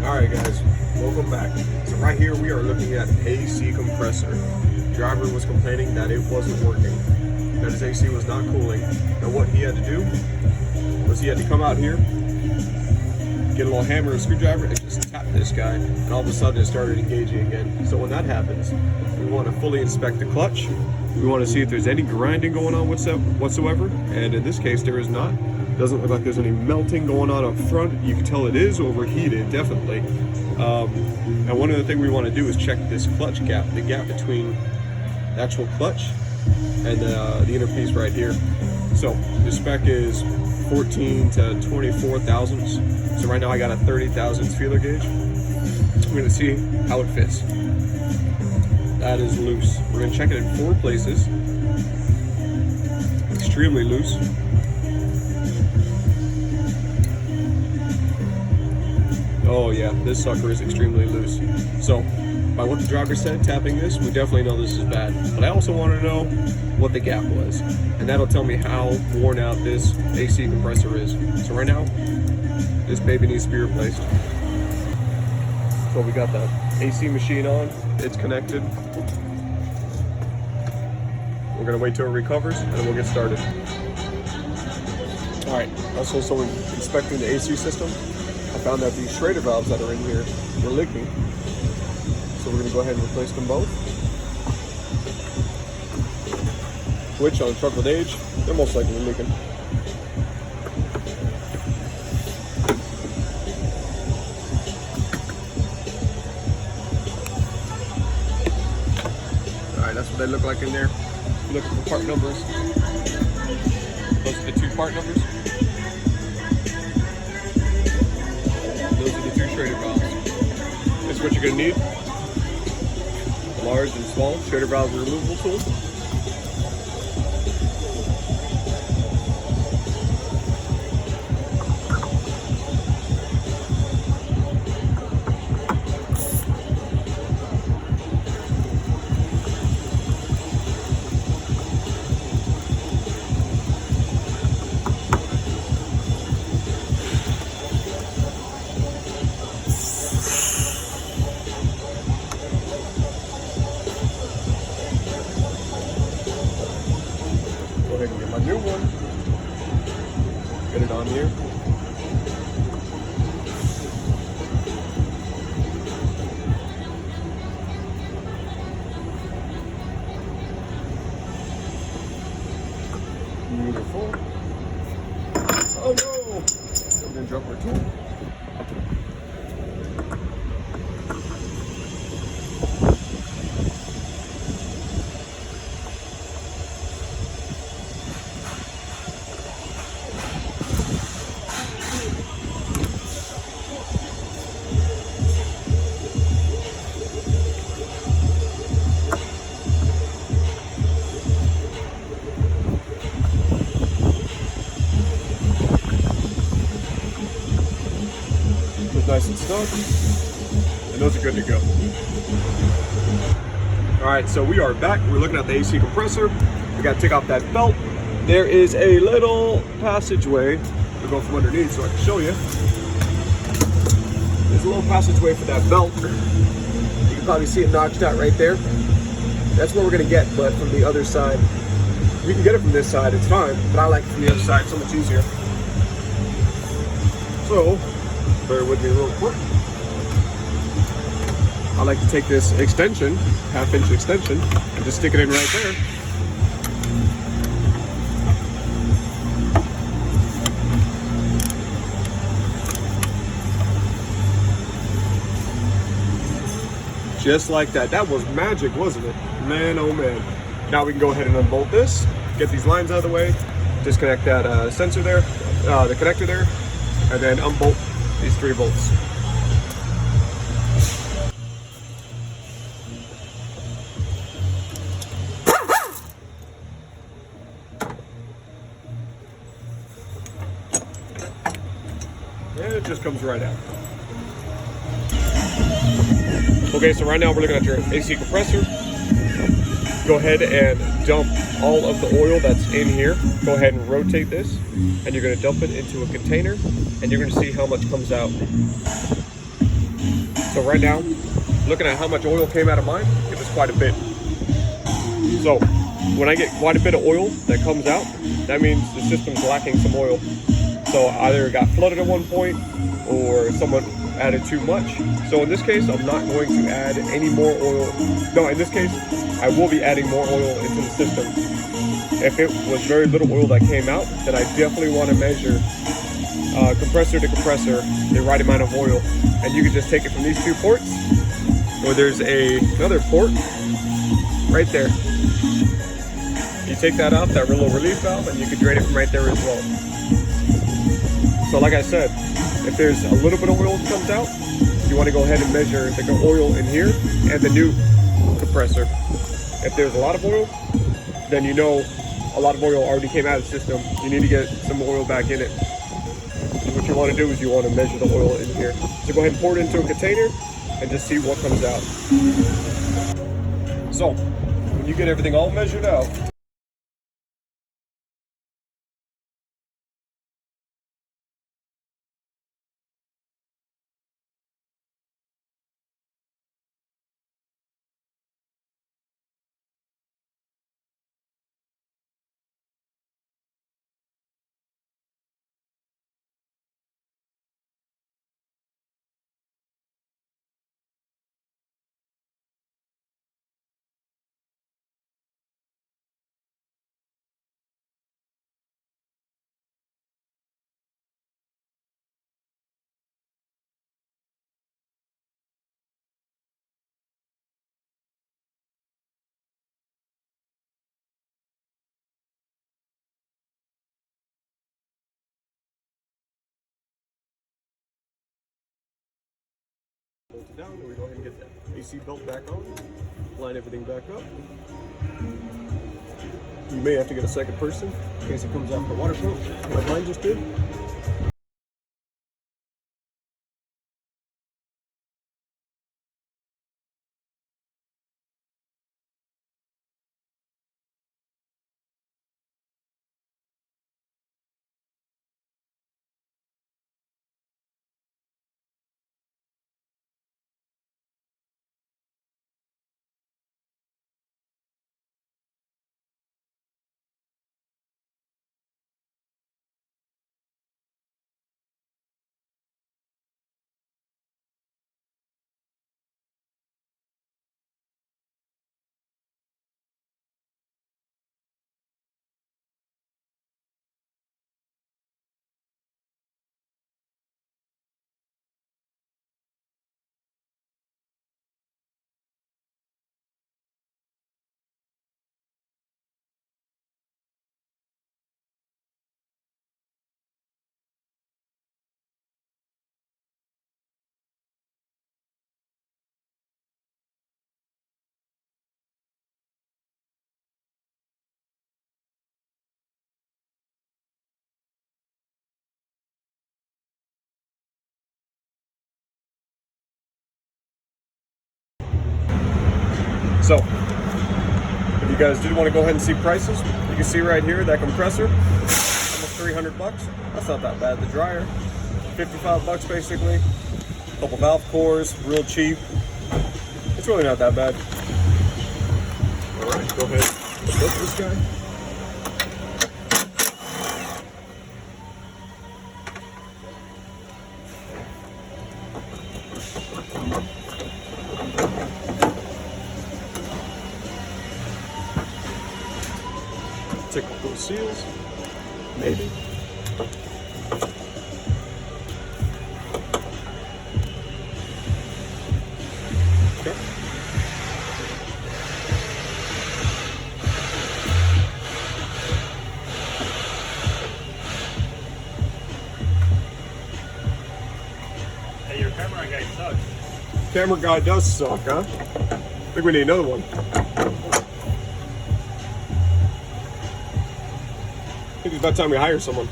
Alright guys, welcome back. So right here we are looking at AC compressor. The driver was complaining that it wasn't working, that his AC was not cooling. And what he had to do was he had to come out here, get a little hammer and screwdriver and just tap this guy, and all of a sudden it started engaging again. So when that happens, we want to fully inspect the clutch. We want to see if there's any grinding going on whatsoever, and in this case there is not. Doesn't look like there's any melting going on up front. You can tell it is overheated, definitely. And one other thing we want to do is check this clutch gap, the gap between the actual clutch and the inner piece right here. So the spec is 14 to 24 thousandths. So right now I got a 30 thousandths feeler gauge. We're going to see how it fits. That is loose. We're going to check it in 4 places. Extremely loose. Oh yeah, this sucker is extremely loose. So, by what the driver said, tapping this, we definitely know this is bad. But I also want to know what the gap was. And that'll tell me how worn out this AC compressor is. So right now, this baby needs to be replaced. So we got the AC machine on, it's connected. We're gonna wait till it recovers and then we'll get started. All right, also we're inspecting the AC system. I found that these Schrader valves that are in here were leaking. So we're gonna go ahead and replace them both. Which on a truck with age, they're most likely leaking. All right, that's what they look like in there. Look at the part numbers. Those are the 2 part numbers. Those are the 2 Schrader valves. This is what you're going to need. Large and small Schrader valve removable tool. Go ahead and get my new one. Get it on here. Beautiful. Oh no! I'm gonna drop our tool. Nice and snug, and those are good to go. All right, so we are back. We're looking at the AC compressor. We got to take off that belt. There is a little passageway. We'll go from underneath so I can show you. There's a little passageway for that belt. You can probably see it notched out right there. That's what we're gonna get, but from the other side. You can get it from this side, it's fine, but I like it from the other side, it's so much easier. So, bear with me real quick. I like to take this extension, 1/2-inch extension, and just stick it in right there. Just like that. That was magic, wasn't it? Man, oh man. Now we can go ahead and unbolt this, get these lines out of the way, disconnect that sensor there, the connector there, and then unbolt these 3 bolts. And it just comes right out. Okay, so right now we're looking at your AC compressor. go ahead and dump all of the oil that's in here. Go ahead and rotate this, and you're going to dump it into a container, and you're going to see how much comes out. So right now, looking at how much oil came out of mine, it was quite a bit. So when I get quite a bit of oil that comes out, that means the system's lacking some oil. So either it got flooded at one point or someone added too much. So in this case, I'm not going to add any more oil. No, in this case, I will be adding more oil into the system. If it was very little oil that came out, then I definitely want to measure compressor to compressor the right amount of oil. And you can just take it from these two ports, or there's another port right there. You take that out, that little relief valve, and you can drain it from right there as well. So like I said, if there's a little bit of oil that comes out, you want to go ahead and measure the oil in here and the new compressor. If there's a lot of oil, then you know a lot of oil already came out of the system. You need to get some oil back in it. So what you want to do is you want to measure the oil in here. So go ahead and pour it into a container and just see what comes out. So when you get everything all measured out, bolt it down, and we go ahead and get that AC belt back on, line everything back up. You may have to get a second person in case it comes out the water pump, like mine just did. So, if you guys did want to go ahead and see prices, you can see right here that compressor, almost 300 bucks. That's not that bad. The dryer, 55 bucks basically. Couple valve cores, real cheap. It's really not that bad. All right, go ahead and flip this guy. Take off those seals, maybe. Okay. Hey, your camera guy sucks. Camera guy does suck, huh? I think we need another one. I think it's about time we hire someone.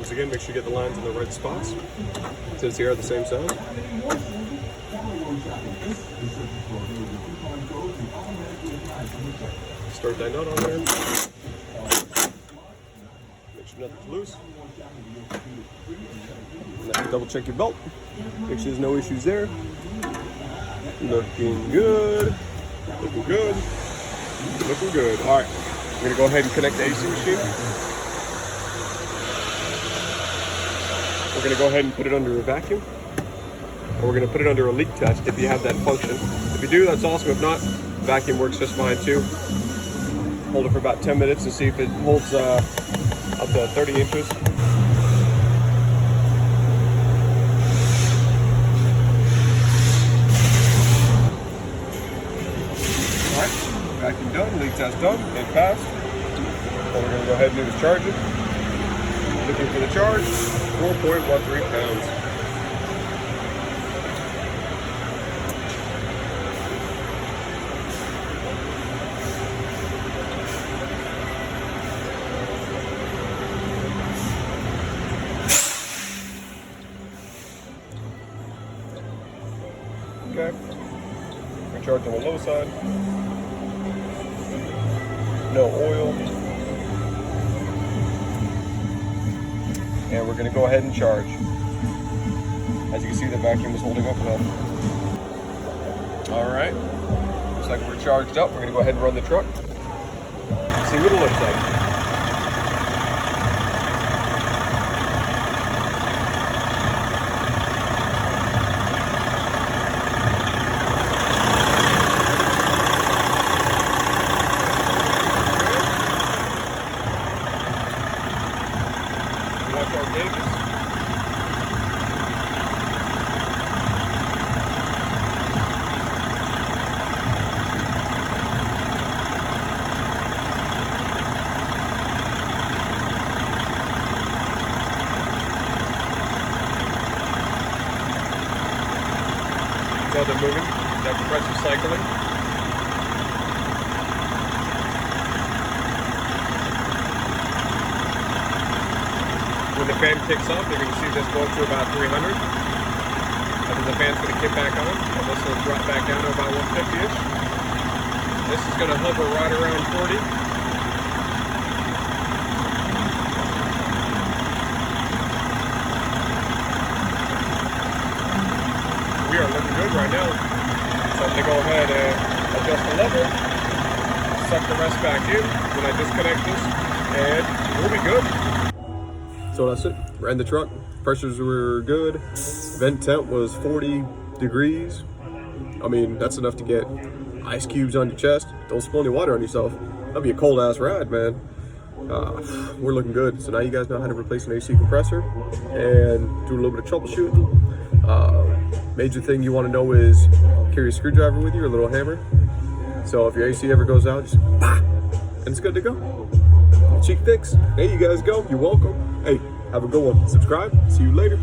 Once again, make sure you get the lines in the right spots, since they are the same size. Start that nut on there. Make sure nothing's loose. And then double check your belt. Make sure there's no issues there. Looking good. Looking good. Looking good. All right, I'm gonna go ahead and connect the AC machine. We're gonna go ahead and put it under a vacuum. And we're gonna put it under a leak test if you have that function. If you do, that's awesome. If not, vacuum works just fine too. Hold it for about 10 minutes to see if it holds up to 30 inches. Alright, vacuum done, leak test done, it passed. So we're gonna go ahead and do the charging. Looking for the charge, 4.13 pounds. Okay, we charge on the low side, no oil, and we're going to go ahead and charge. As you can see, the vacuum is holding up well. All right, looks like we're charged up. We're going to go ahead and run the truck. See what it looks like. Watch our gauges. So they're moving. That compressor cycling. When the fan kicks off, you're going to see this go up to about 300. And then the fan's going to kick back on, and this will drop back down to about 150-ish. This is going to hover right around 40. We are looking good right now. So I'm going to go ahead and adjust the level, suck the rest back in when I disconnect this, and we'll be good. So that's it. Ran the truck. Pressures were good. Vent temp was 40 degrees. I mean, that's enough to get ice cubes on your chest. Don't spill any water on yourself. That'd be a cold ass ride, man. We're looking good. So now you guys know how to replace an AC compressor and do a little bit of troubleshooting. Major thing you want to know is carry a screwdriver with you or a little hammer. So if your AC ever goes out, just bah, and it's good to go. Cheap fix. There you guys go. You're welcome. Hey, have a good one. Subscribe. See you later.